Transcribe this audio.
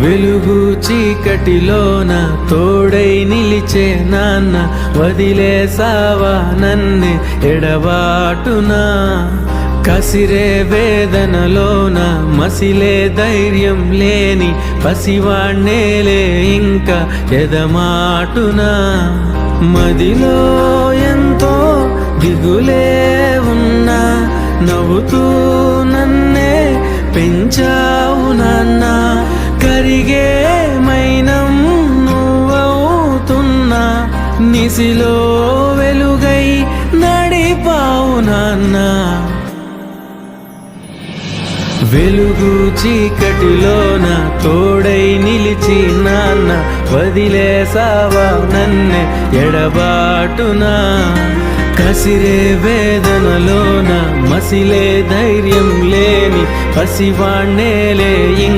వెలుగు చీకటిలోన తోడై నిలిచే నాన్న, వదిలేసావా నన్నే ఎడబాటునా. కసిరే వేదనలోన మసిలే ధైర్యం లేని పసివాణ్ణేలే ఇంకా ఎదమాటునా. మదిలో ఎంతో దిగులే ఉన్నా, నవ్వుతూ నన్నే పెంచావు నాన్న. కరిగే మైనం నువ్వవుతున్నా, నిసిలో వెలుగై నడిపావు నాన్న. వెలుగు చీకటిలోన తోడై నిలిచి నాన్న, వదిలేసావా నన్నే ఎడబాటునా. కసిరే వేదనలోన మసిలే ధైర్యం లేని పసివాణ్ణేలే